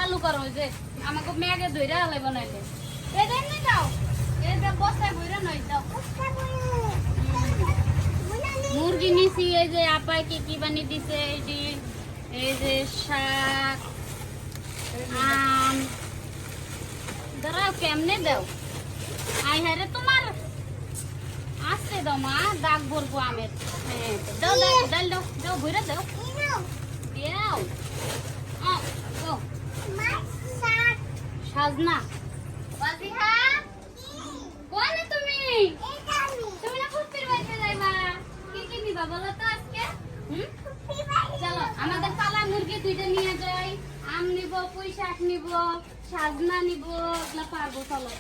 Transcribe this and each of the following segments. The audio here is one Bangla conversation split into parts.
চালু করো যে আমাকে মেঘে ধইরা আলাই বানাইলে এই দেন না দাও এই যে বসায় বইরা নই দাও মুরগি নিছি এই যে আপায় কি বানিয়ে দিছে এই যে শাক আম দাঁড়াও কেমনে দাও আই হারে তোমার আসতে দাও মা দাগ ভরবো আমের হ্যাঁ দাও দাও ডাল দাও দাও ভইরা দাও দাও দাও সাজনা বাজিহা কোনে তুমি তুমি না ফুপির বাড়িতে যাইবা কি নিবা বলো তো আজকে চলো আমাদের পালা মুরগি দুইটা নিয়ে যাই আম নিব পুঁই শাক নিব সাজনা নিব এগুলা পারবো চলো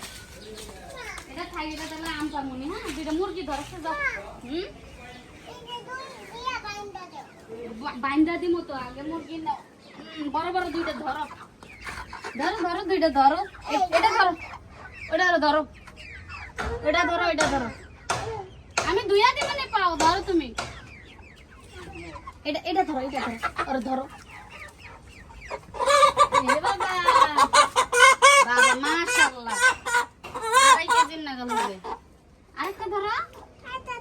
এটা খাই এটা তাহলে আম পামুনি হ্যাঁ দুইটা মুরগি ধরছে যাও বাইন্দা দিমো তো আগে মুরগি নাও বড় বড় দুইটা ধরো ধরো ধরো দুইটা ধরো এটা ধরো ওটা ধরো এটা ধরো এটা ধরো আমি দুইয়া দিব না পাও ধরো তুমি এটা এটা ধরো আরে ধরো এ বাবা বাবা মাশাআল্লাহ আড়াই কেজি না গেল রে আরেকটা ধরো আরেকটা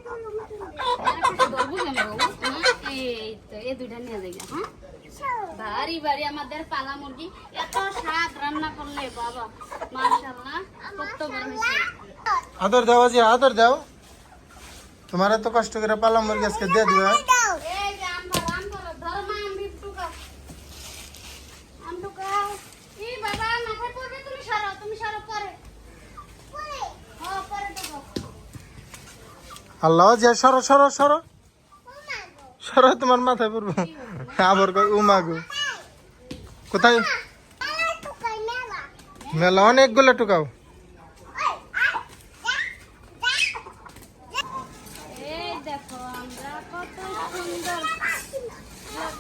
ধরবো কেন এই তো এই দুইটা নিয়ে যাই হ্যাঁ বাড়ি বাড়ি আমাদের পালা মুরগি এত স্বাদ রান্না করলে বাবা মাশাআল্লাহ কত বড় হয়েছে আদর দাও আজি আদর দাও তোমার এত কষ্ট করে পালা মুরগি আজকে দিয়ে দিবে এই যে আম ধরো ধরো মা আম টুকাও আম টুকাও এই বাবা মাথায় পড়বে তুমি সরো পরে হ্যাঁ পরে টুকাও আল্লাহ যে সরো সরো সরো সরো তোমার মাথায় পড়বো আবার কই উমাগো কোথায় মেলা অনেকগুলো টুকাও এই দেখো আমরা কত সুন্দর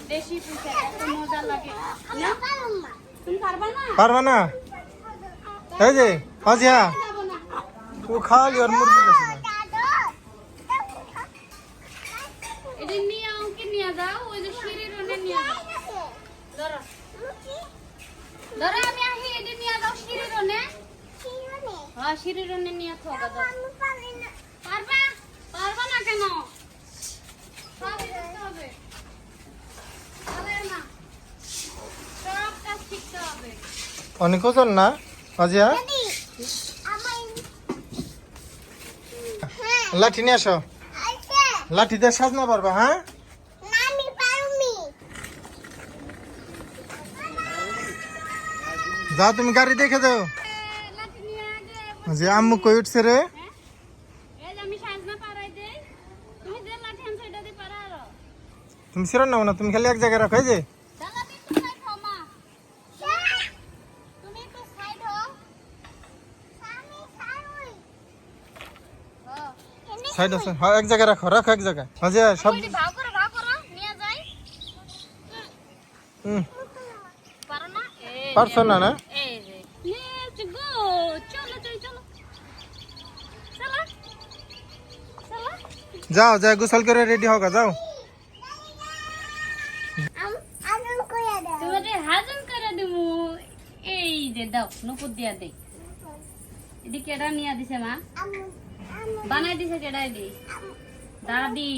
দেশি পিঠা এত মজা লাগে না তুমি পারবা না পারবা না এই যে আজিয়া যাবো না ও খালি আর মুরগি কাছে এটা নিয়ে আমাকে নিয়ে যাও ওই যে সিঁড়ির ওনে নিয়ে যাও ধরো ধরো আমি আহি এটা নিয়ে যাও সিঁড়ির ওনে হ্যাঁ সিঁড়ির ওনে নিয়ে থাকা দাও পারবা পারবা না কেন সব শিখতে হবে তাহলে না সব কাজ শিখতে হবে অনেক ওজন না আজিয়া লাঠি নিয়ে আসো লাঠি দিয়ে সাজনা পারবা হ্যাঁ যাও তুমি গাড়ি দেখে যাও লাঠি নিয়ে আগে যে আম্মু কই উঠছে রে এই যে আমি সাজনা পারাই দেই তুমি যে লাঠি আনছো এটা দিয়ে পারারো তুমি সিরো নাও না তুমি খালি এক জায়গায় রাখো এই যে দাদা একটু সাইড হও মা তুমি একটু সাইড হও সাইড আছে হ্যাঁ এক জায়গায় রাখো রাখো এক জায়গায় আজিয়া সব ওইটি ভাও করো নিয়ে যাই পারো না এই পারছো না না এই যে লেটস গো চলো চলো চলো যাও যাও গোসল করে রেডি হোক যাও তোমাদের হাজম করে দেবো এই যে দাও নুপুর দিয়া দেই এদিকে কেডা নিয়ে দিছে মা বানাই দিছে কেডাই দি দাদি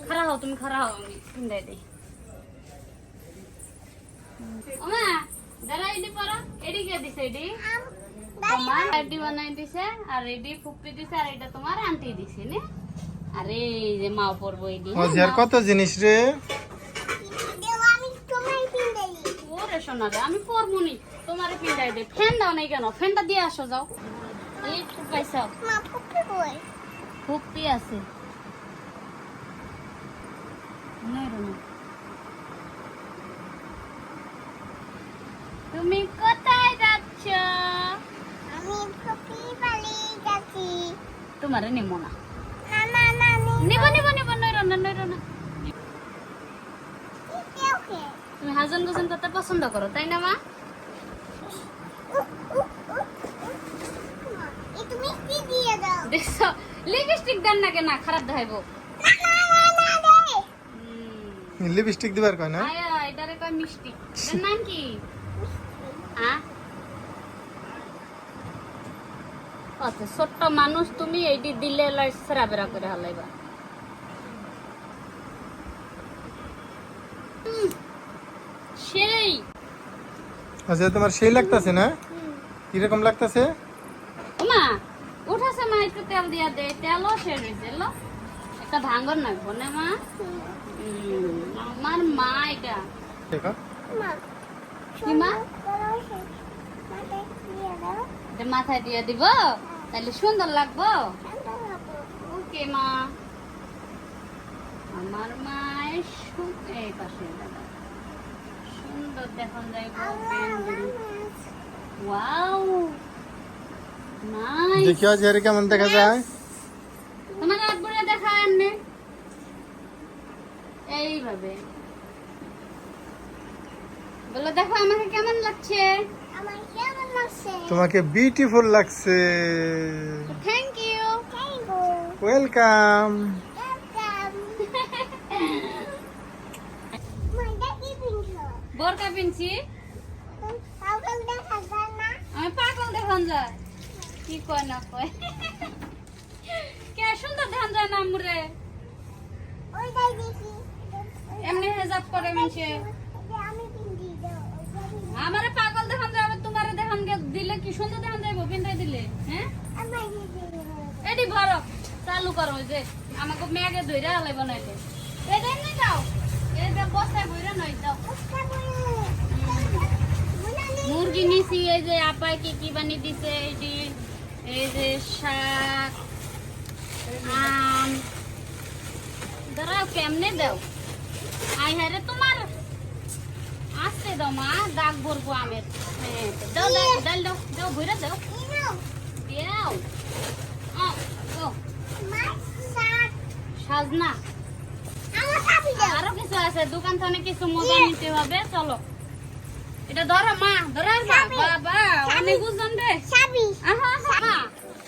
খারা হও তুমি খারা হও আমি পিন্দাই দেই ওমা দাঁড়া এডি পারা এডি কে দিছে এডি তোমার এডি বানাই দিছে আর এডি ফুপি দিছে আর এটা তোমার আন্টি দিছে নে আরে এই যে মাও পড়বো এডি আজিয়ার কত জিনিস রে ওরে সোনা রে আমি পড়বো নি তোমারে পিন্দাই দে ফ্যান দাও নাই কেন ফ্যানটা দিয়ে আসো যাও এই ফুপাইছাও ফুপি আছে তুমি কোথায় যাচ্ছ তোমারে নেবো না নিব নইরো না তুমি হাজন গোজন করতে পছন্দ করো তাই না মা দেখছো লিপস্টিক দেন না কেন খারাপ দেখাইবো লিপস্টিক দিবার কয় না আয়া এটারে কয় মিষ্টি এর নাম কি হ্যাঁ আচ্ছা ছোট্ট মানুষ তুমি এইটি দিলে সেরা বেরা করে হালাইবা সেই আচ্ছা তোমার সেই লাগতেছে না কিরকম লাগতেছে ওমা উঠাছে মা একটু তেল দিয়া দে তেলও শেষ হয়েছে লো একটা ভাঙর নাকবো না মা আমার মা এটা দেখো কি মা এটা মাথায় দিয়ে দিব তাহলে সুন্দর লাগবো ওকে মা আমার মায়ের এই পাশে দাদা সুন্দর দেখুন যাইবো ওয়াও নাইস দেখিও যে কেমন দেখা যায় তোমার একবারে দেখা এমনি এইভাবে বলো দেখো আমাকে কেমন লাগছে তোমাকে বিউটিফুল লাগছে থ্যাংক ইউ ওয়েলকাম বোরকা পিনছি আমি পাগল দেখান যায় কি কয় না কয় কে সুন্দর দেখান যায় না আমরে এমনি হেজাব করে মিনছে আমারে পাগল দেখান যায় আবার তোমারে দেখান দিলে কি সুন্দর দেখান যাইবো পিন্দাই দিলে হ্যাঁ এডি ভরো চালু করো যে আমাকে মেঘে ধইরা আলাই বানাইতে এই দেন না যাও এই যে বস্তায় বইরা নই যাও মুরগি নিছি এই যে আপায় কি কি বানি দিছে এইডি এই যে শাক আম দাঁড়াও কেমনে দাও আই হারে তোমার আসতে দাও মা দাগ ভরবো আমের দাও দাও ডাল দাও দাও ভইরা দাও দাও সাজনা আরো কিছু আছে দোকান থেকে কিছু মজা নিতে হবে চলো এটা ধরো মা ধরো বাবা অনেক বুঝলাম রে আহা মা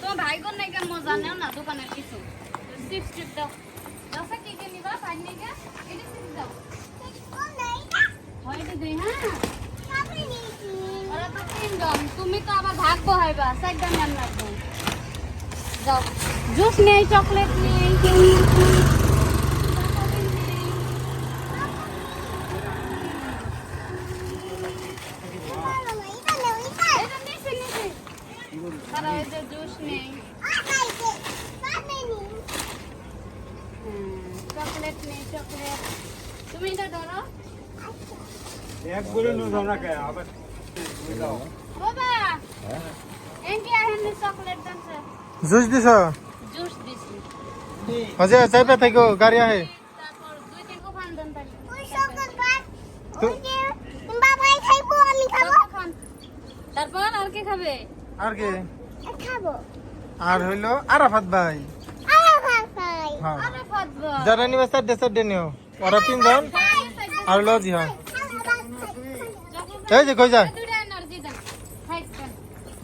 তোমার ভাই বোন নাকি মজা নেও না দোকানের কিছু চিপস টিপ দাও দশা কি কি নিবা পাই নাকি এটা চিপস দাও হয়তো দুই হ্যাঁ ওরা তো তিনজন তুমি তো আবার ভাগ বহাইবা সাইডটা নাম লাগবে যাও জুস নেই চকলেট নেই জুস নেই চকলেট নেই চকলেট তুমি এটা ধরো এক বলে নো জানা কে আবার বাবা এন্টি আহেন চকলেট দানছে জুস দিছ জুস দিছি আচ্ছা চাইপা থাকো গাড়ি আহে তারপর দুই তিন কোফান দেন তাহলে তারপর আর কি খাবে আর কি আর হইলো আরাফাত ভাই হ্যাঁ আরে ফাদবা যারা নিবে সাডে নিও ওরা তিনজন আর হলো জি হ্যাঁ এই যে কই যায় দুইটা এনার্জি দেন খাইছ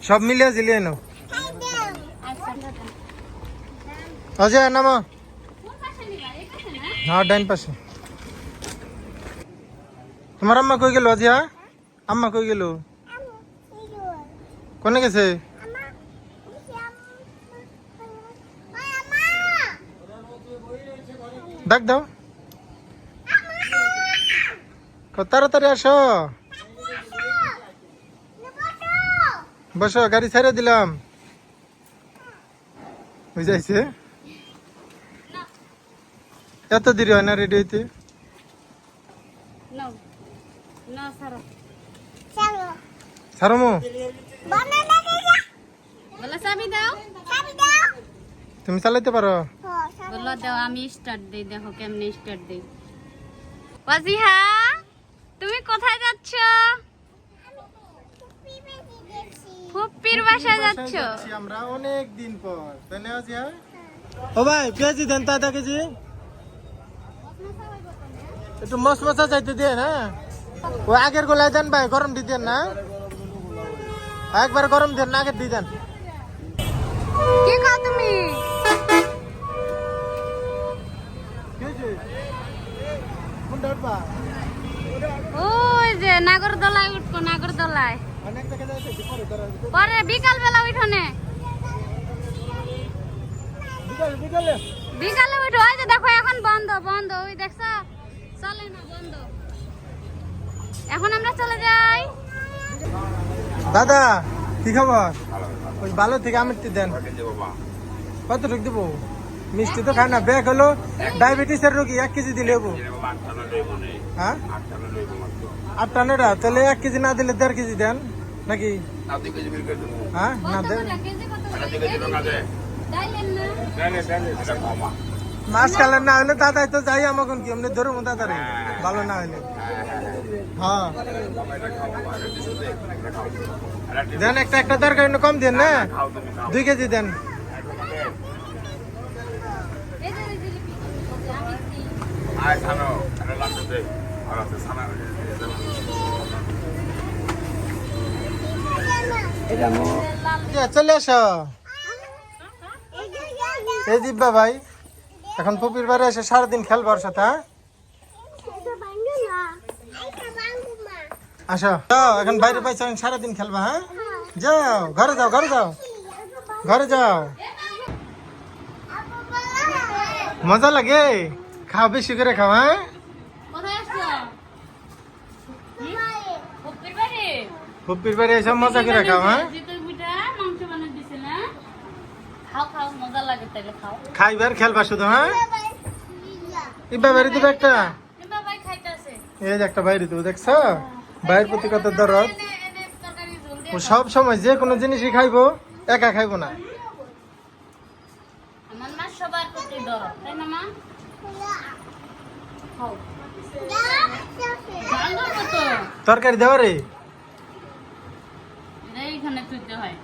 সব মিলিয়ে জিলিয়ে নাও আচ্ছা আচ্ছা নামো কোন পাশে নিবা এই পাশে না হ্যাঁ ডাইন পাশে তোমার আম্মা কই গেল আজিয়া আম্মা কই গেল কোনে গেছে ডাক দাও তাড়াতাড়ি আসো বসো গাড়ি ছেড়ে দিলাম বুঝাইছে এত দেরি হয় না রেডি হইতে নো না সারা ছাড়মো বলে চাবি দাও তুমি চালাইতে পারো বলো দাও আমি স্টার্ট দেই দেখো কেমনে স্টার্ট দেই ওয়াজিহা তুমি কোথায় যাচ্ছ ফুপ্পির বাসায় যাচ্ছ আমরা অনেক দিন পর তাই না আজিয়া ও ভাই পেঁয়াজি দেন তা আধা কেজি একটু মশমশা চাইতে দিয়ে না ও আগের গোলায় দেন ভাই গরম দিয়ে দেন না একবার গরম দেন না আগের দিয়ে দেন কি খাও তুমি ওই যে নাগরদোলায় উঠবো নাগরদোলায় পরে বিকাল বেলা উঠোনে বিকালে উঠো ওই যে দেখো এখন বন্ধ বন্ধ ওই দেখছো চলে না বন্ধ এখন আমরা চলে যাই দাদা কি খবর ওই ভালো থেকে আমিরটি দেন কতটুকু দেবো মিষ্টি তো খায় না ব্যাগ হলো ডায়াবেটিসের রোগী 1 কেজি দিলে হবো হ্যাঁ 8 তাহলে 1 কেজি না দিলে 1.5 কেজি দেন নাকি হ্যাঁ না দেন কেজি কত করে ডাইলেন না মাছ কালার না হলে দাদাই তো যাই আমাকে কি এমনি ধরবো দাদারে ভালো না হলে হ্যাঁ দেন একটা দরকার কম দেন না 2 কেজি দেন এই যে আমি চলে আসো এই দিব্যা ভাই এখন পুপির বাড়ি এসে সারাদিন খেলবার সাথে আসো যাও এখন বাইরে পাইছো সারাদিন খেলবা হ্যাঁ যাও ঘরে যাও ঘরে যাও মজা লাগে খাও বেশি করে খাও হ্যাঁ কোথায় আসছো পুপির বাড়ি পুপির বাড়ি এসে মজা করে খাও হ্যাঁ জিতুর পিঠা মাংস বানিয়ে দিছে না খাও খাও মজা লাগে তাইলে খাও খাইবার খেলবা শুধু হ্যাঁ ইবা বাড়ি দিবে একটা এবার ভাই খাইতাছে এই যে একটা বাইরে তো দেখছো বাইরের প্রতি কত দরদ এনে তরকারি ঝোল ও দিয়ে সব সময় যে কোনো জিনিসই খাইবো একা খাইবো না আমার মা সবার প্রতি দরদ তাই না মা খাও ভালো মতো তরকারি দেওয়া রে এইখানে তুইতে হয়